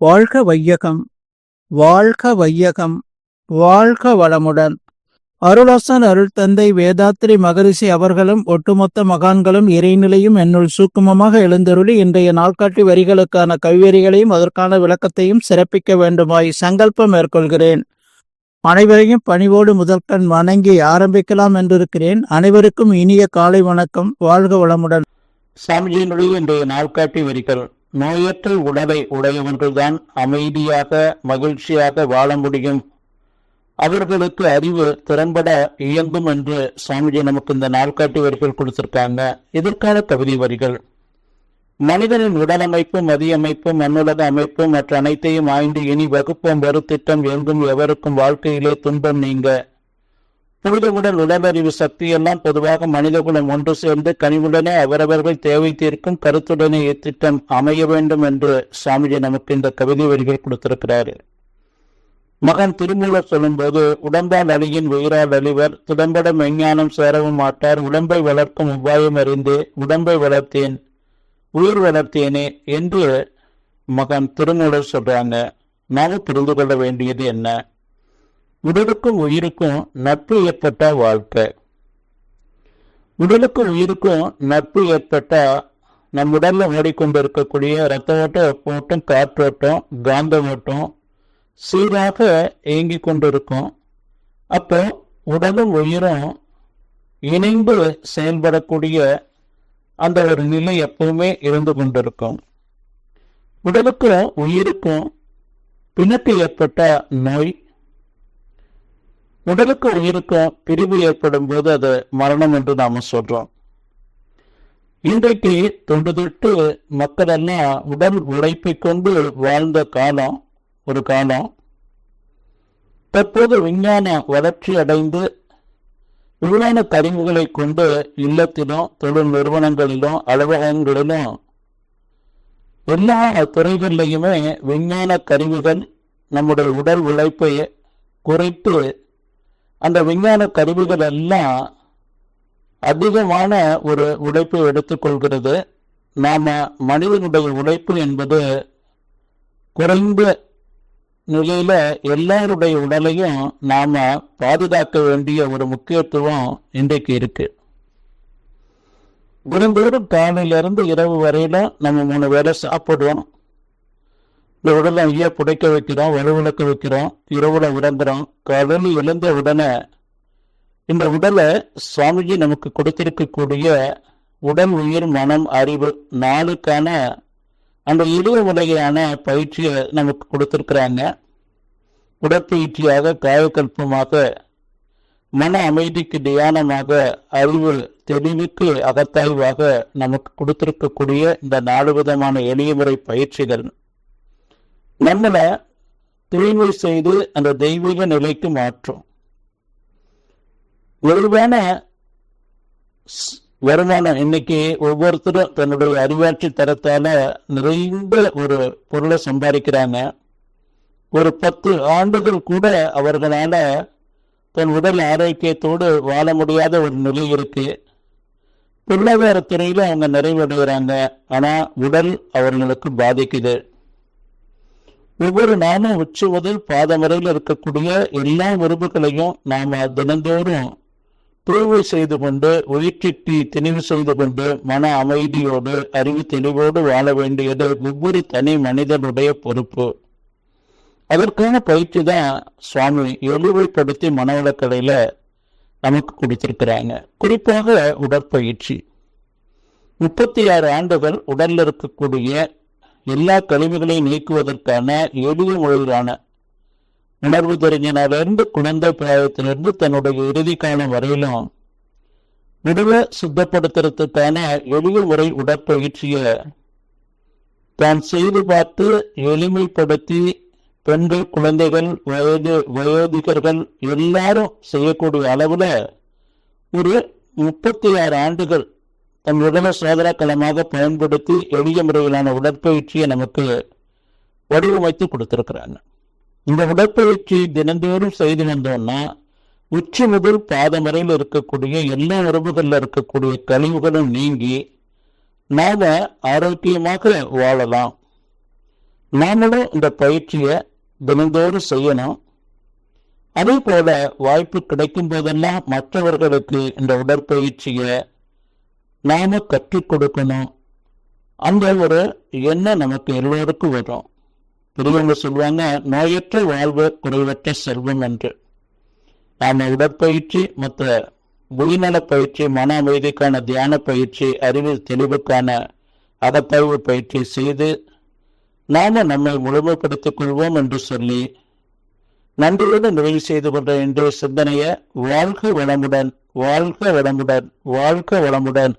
வாழ்க வையகம், வாழ்க வையகம், வாழ்க வளமுடன். அருளாசன் அருள் தந்தை வேதாத்ரி மகரிஷி அவர்களும் ஒட்டுமொத்த மகான்களும் இறைநிலையும் என்னுள் சூக்குமமாக எழுந்தருளி இன்றைய நாள்காட்டி வரிகளுக்கான கவிவரிகளையும் அதற்கான விளக்கத்தையும் சிறப்பிக்க வேண்டுமாய் சங்கல்பம் மேற்கொள்கிறேன். அனைவரையும் பணிவோடு முதற்கண் வணங்கி ஆரம்பிக்கலாம் என்றிருக்கிறேன். அனைவருக்கும் இனிய காலை வணக்கம். வாழ்க வளமுடன். சாமிஜியினுடைய இன்றைய நாள்காட்டி வரிகள்: நோயற்ற உடலை உடையவன்றுதான் அமைதியாக மகிழ்ச்சியாக வாழ முடியும். அவர்களுக்கு அறிவு திறன்பட இயங்கும் என்று சுவாமிஜி நமக்கு இந்த நாள்காட்டி வரிகள் கொடுத்திருக்காங்க. இதற்கான கவிதை வரிகள்: மனிதனின் உடலமைப்பு, மதியமைப்பு, மண்ணுலக அமைப்பு மற்ற அனைத்தையும் ஆய்ந்து இனி வகுப்போம் வருத்திட்டம் எங்கும் எவருக்கும் வாழ்க்கையிலே துன்பம் நீங்க. புனித உடல் உடலறிவு சக்தியெல்லாம் பொதுவாக மனிதகுலம் ஒன்று சேர்ந்து கனிவுடனே அவரவர்கள் தேவை தீர்க்கும் கருத்துடனே இத்திட்டம் அமைய வேண்டும் என்று சுவாமிஜி நமக்கு இந்த கவிதை வரிகள் கொடுத்திருக்கிறாரு. மகன் திருமூலர் சொல்லும்போது, உடம்பால் அழியின் உயிரால் அழிவர், திடம்பட மெஞ்ஞானம் சேரவும் மாட்டார், உடம்பை வளர்க்கும் உபாயம் அறிந்து உடம்பை வளர்த்தேன் உயிர் வளர்த்தேனே என்று மகன் திருமூலர் சொல்றாங்க. நாம புரிந்து கொள்ள வேண்டியது என்ன? உடலுக்கும் உயிருக்கும் நட்பு ஏற்பட்ட வாழ்க்கை. உடலுக்கும் உயிருக்கும் நட்பு ஏற்பட்ட நம் உடல்ல ஓடிக்கொண்டிருக்கக்கூடிய இரத்த ஓட்டம், காற்றோட்டம், காந்த ஓட்டம் சீராக இயங்கி கொண்டிருக்கும். அப்போ உடலும் உயிரும் இணைந்து செயல்படக்கூடிய அந்த ஒரு நிலை எப்பவுமே இருந்து கொண்டிருக்கும். உடலுக்கும் உயிருக்கும் பிணக்கு ஏற்பட்ட நோய், உடலுக்கு உயிருக்கும் பிரிவு ஏற்படும் போது அது மரணம் என்று நாம சொல்றோம். இன்றைக்கு தொண்டு மக்கள் எல்லாம் உடல் உழைப்பை கொண்டு வாழ்ந்த காலம் ஒரு காலம். தற்போது விஞ்ஞான வளர்ச்சி அடைந்து விஞ்ஞான கருவிகளை கொண்டு இல்லத்திலும் தொழில் நிறுவனங்களிலும் அலுவலகங்களிலும் எல்லா துறைகளிலுமே விஞ்ஞான கருவிகள் நம்முடைய உடல் உழைப்பை குறைத்து அந்த விஞ்ஞான கருவிகள் எல்லாம் அதிகமான ஒரு உழைப்பை எடுத்துக்கொள்கிறது. நாம மனிதனுடைய உழைப்பு என்பது குறைந்த நிலையில எல்லாருடைய உடலையும் நாம பாதுகாக்க வேண்டிய ஒரு முக்கியத்துவம் இன்றைக்கு இருக்கு. தினந்தோறும் காலையிலிருந்து இரவு வரையில நம்ம 3 வேளை சாப்பிடுறோம். இந்த உடலை ஐயா புடைக்க வைக்கிறோம், வலுவிளக்க வைக்கிறோம், இரவுல உறங்குறோம். காலையில் எழுந்த உடனே இந்த உடலை சுவாமிஜி நமக்கு கொடுத்திருக்கக்கூடிய உடல் உயிர் மனம் அறிவு 4க்கான அந்த எளிய முறையான பயிற்சியை நமக்கு கொடுத்திருக்கிறாங்க. உடற்பயிற்சியாக, காயக்கல்பமாக, மன அமைதிக்கு தியானமாக, அறிவு தெளிவுக்கு அகத்தாய்வாக நமக்கு கொடுத்திருக்கக்கூடிய இந்த 4 விதமான எளிய முறை பயிற்சிகள் நம்மளை தூய்மை செய்து அந்த தெய்வீக நிலைக்கு மாற்றும். ஒருவேள வருமானம், இன்னைக்கு ஒவ்வொருத்தரும் தன்னுடைய அறிவாட்சி தரத்தால நிறைந்த ஒரு பொருளை சம்பாதிக்கிறாங்க. ஒரு 10 ஆண்டுகள் கூட அவர்களால தன் உடல் ஆரோக்கியத்தோடு வாழ முடியாத ஒரு நிலை இருக்கு. பொருளாதார துறையில அவங்க நிறைவடைகிறாங்க. ஆனா உடல் அவர்களுக்கு பாதிக்குது. ஒவ்வொரு நாளும் உச்சி முதல் பாதம் வரையில் இருக்கக்கூடிய எல்லா உறுப்புகளையும் நாம தினந்தோறும் தூய்மை செய்து கொண்டு, உயிர்ச்சிக்கு தெளிவு செய்து கொண்டு, மன அமைதியோடு அறிவு தெளிவோடு வாழ வேண்டியது ஒவ்வொரு தனி மனிதனுடைய பொறுப்பு. அதற்கான பயிற்சி தான் சுவாமி எளிமைப்படுத்தி மனவளக்கலையில நமக்கு கொடுத்திருக்கிறாங்க. குறிப்பாக உடற்பயிற்சி. 36 ஆண்டுகள் உடல்ல இருக்கக்கூடிய எல்லா கழிவுகளையும் நீக்குவதற்கான எளிய முறையிலான உணர்வு தெரிஞ்சினாலிருந்து குழந்தை பிராயத்திலிருந்து தன்னுடைய இறுதி காலம் வரையிலும் உடலை சுத்தப்படுத்துறதுக்கான எளிய முறை உடற்பயிற்சியை தான் செய்து பார்த்து எளிமைப்படுத்தி பெண்கள், குழந்தைகள், வயோதிகர்கள் எல்லாரும் செய்யக்கூடிய அளவுல ஒரு 36 ஆண்டுகள் தன் உடலை சோதனை களமாக பயன்படுத்தி எளிய முறையிலான உடற்பயிற்சியை நமக்கு வடிவமைத்து கொடுத்திருக்கிறாங்க. இந்த உடற்பயிற்சி தினந்தோறும் செய்து வந்தோம்னா உச்சி முதல் பாதம் வரையில் இருக்கக்கூடிய எல்லா உறவுகள்ல இருக்கக்கூடிய கழிவுகளும் நீங்கி நாம ஆரோக்கியமாக வாழலாம். நாமளும் இந்த பயிற்சியை தினந்தோறும் செய்யணும். அதே போல வாய்ப்பு கிடைக்கும் போதெல்லாம் மற்றவர்களுக்கு இந்த உடற்பயிற்சியை நாம கற்றுக் கொடுக்கணும். அந்த ஒரு எண்ணம் நமக்கு எல்லோருக்கும் வரும். பெரியவங்க சொல்லுவாங்க, நோயற்ற வாழ்வு குறைவற்ற செல்வம் என்று. நாம உடற்பயிற்சி, மற்ற உயிர்நல பயிற்சி, மன அமைதிக்கான தியான பயிற்சி, அறிவு தெளிவுக்கான அகத்தாய்வு பயிற்சி செய்து நாம நம்மை முழுமைப்படுத்திக் கொள்வோம் என்று சொல்லி நன்றியோடு நிறைவு செய்து கொண்ட இன்றைய சிந்தனையை வாழ்க வளமுடன், வாழ்க வளமுடன், வாழ்க வளமுடன்